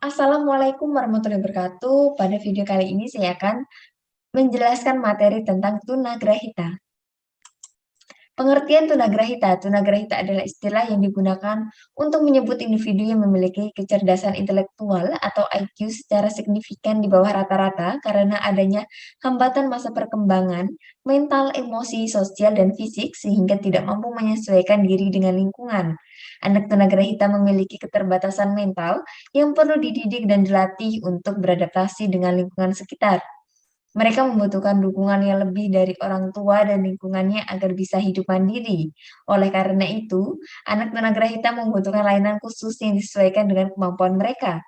Assalamualaikum warahmatullahi wabarakatuh. Pada video kali ini saya akan menjelaskan materi tentang tunagrahita. Pengertian tunagrahita. Tunagrahita adalah istilah yang digunakan untuk menyebut individu yang memiliki kecerdasan intelektual atau IQ secara signifikan di bawah rata-rata karena adanya hambatan masa perkembangan, mental, emosi, sosial, dan fisik sehingga tidak mampu menyesuaikan diri dengan lingkungan. Anak tunagrahita memiliki keterbatasan mental yang perlu dididik dan dilatih untuk beradaptasi dengan lingkungan sekitar. Mereka membutuhkan dukungan yang lebih dari orang tua dan lingkungannya agar bisa hidup mandiri. Oleh karena itu, anak tunagrahita membutuhkan layanan khusus yang disesuaikan dengan kemampuan mereka.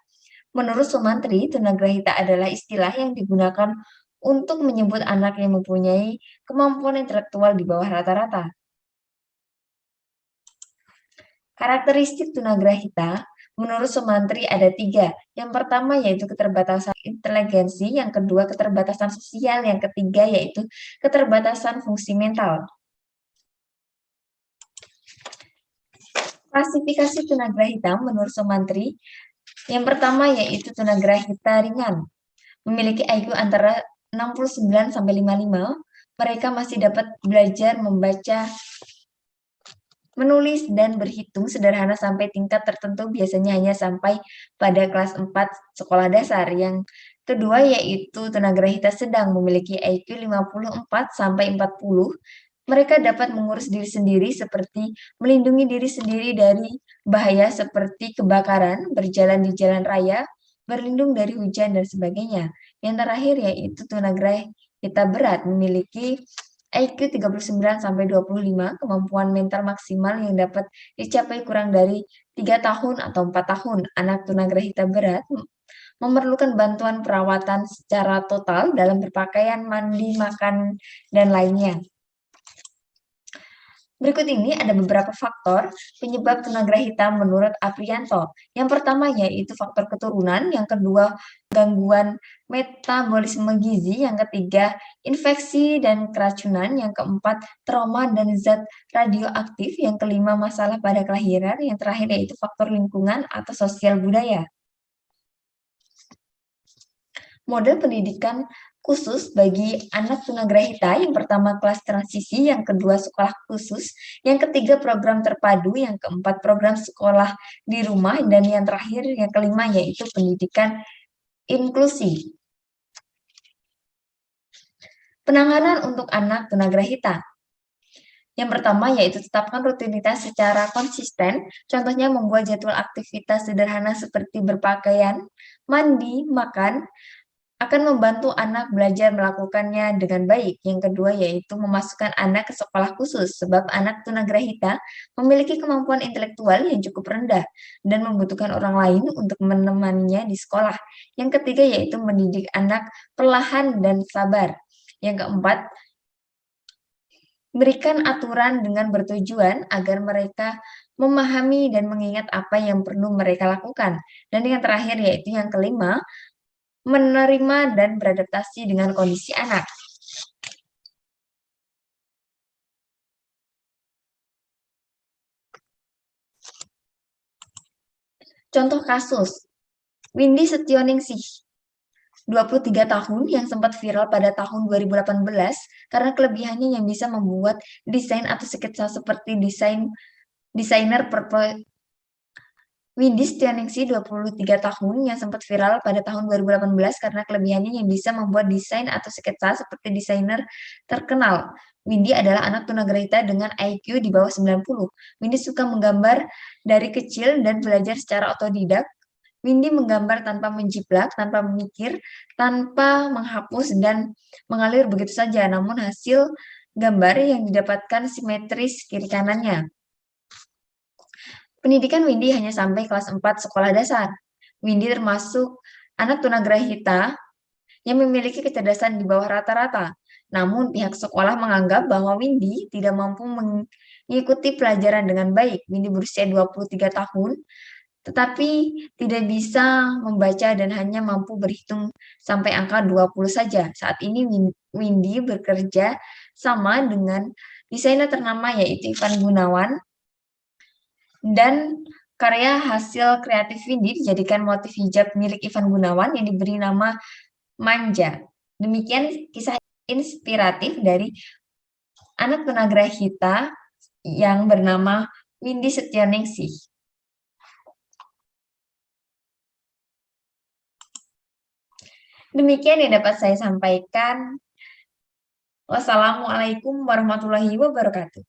Menurut Sumantri, tunagrahita adalah istilah yang digunakan untuk menyebut anak yang mempunyai kemampuan intelektual di bawah rata-rata. Karakteristik tunagrahita menurut Sumantri ada 3. Yang pertama yaitu keterbatasan inteligensi, yang kedua keterbatasan sosial, yang ketiga yaitu keterbatasan fungsi mental. Klasifikasi tunagrahita menurut Sumantri, yang pertama yaitu tunagrahita ringan, memiliki IQ antara 69 sampai 55, mereka masih dapat belajar membaca, menulis dan berhitung sederhana sampai tingkat tertentu, biasanya hanya sampai pada kelas 4 sekolah dasar. Yang kedua yaitu tunagrahita sedang, memiliki IQ 54 sampai 40. Mereka dapat mengurus diri sendiri seperti melindungi diri sendiri dari bahaya seperti kebakaran, berjalan di jalan raya, berlindung dari hujan dan sebagainya. Yang terakhir yaitu tunagrahita berat, memiliki IQ 39 sampai 25, kemampuan mental maksimal yang dapat dicapai kurang dari 3 tahun atau 4 tahun. Anak tunagrahita berat memerlukan bantuan perawatan secara total dalam berpakaian, mandi, makan, dan lainnya. Berikut ini ada beberapa faktor penyebab tunagrahita menurut Aprianto. Yang pertama yaitu faktor keturunan, yang kedua gangguan metabolisme gizi, yang ketiga infeksi dan keracunan, yang keempat trauma dan zat radioaktif, yang kelima masalah pada kelahiran, yang terakhir yaitu faktor lingkungan atau sosial budaya. Model pendidikan khusus bagi anak tunagrahita, yang pertama kelas transisi, yang kedua sekolah khusus, yang ketiga program terpadu, yang keempat program sekolah di rumah, dan yang terakhir, yang kelima, yaitu pendidikan inklusi. Penanganan untuk anak tunagrahita. Yang pertama yaitu tetapkan rutinitas secara konsisten, contohnya membuat jadwal aktivitas sederhana seperti berpakaian, mandi, makan, akan membantu anak belajar melakukannya dengan baik. Yang kedua yaitu memasukkan anak ke sekolah khusus, sebab anak tunagrahita memiliki kemampuan intelektual yang cukup rendah dan membutuhkan orang lain untuk menemaninya di sekolah. Yang ketiga yaitu mendidik anak perlahan dan sabar. Yang keempat, berikan aturan dengan bertujuan agar mereka memahami dan mengingat apa yang perlu mereka lakukan. Dan yang terakhir yaitu yang kelima, menerima dan beradaptasi dengan kondisi anak. Contoh kasus, Windy Setioningsi, 23 tahun yang sempat viral pada tahun 2018 karena kelebihannya yang bisa membuat desain atau sketsa seperti desainer Windy Setianingsih, 23 tahun, yang sempat viral pada tahun 2018 karena kelebihannya yang bisa membuat desain atau sketsa seperti desainer terkenal. Windy adalah anak tunagrahita dengan IQ di bawah 90. Windy suka menggambar dari kecil dan belajar secara otodidak. Windy menggambar tanpa menjiplak, tanpa memikir, tanpa menghapus, dan mengalir begitu saja. Namun hasil gambar yang didapatkan simetris kiri kanannya. Pendidikan Windy hanya sampai kelas 4 sekolah dasar. Windy termasuk anak tunagrahita yang memiliki kecerdasan di bawah rata-rata. Namun pihak sekolah menganggap bahwa Windy tidak mampu mengikuti pelajaran dengan baik. Windy berusia 23 tahun, tetapi tidak bisa membaca dan hanya mampu berhitung sampai angka 20 saja. Saat ini Windy bekerja sama dengan desainer ternama yaitu Ivan Gunawan dan Karya hasil kreatif Windy dijadikan motif hijab milik Ivan Gunawan yang diberi nama Manja. Demikian kisah inspiratif dari anak tunagrahita yang bernama Windy Setioningsih. Demikian yang dapat saya sampaikan. Wassalamualaikum warahmatullahi wabarakatuh.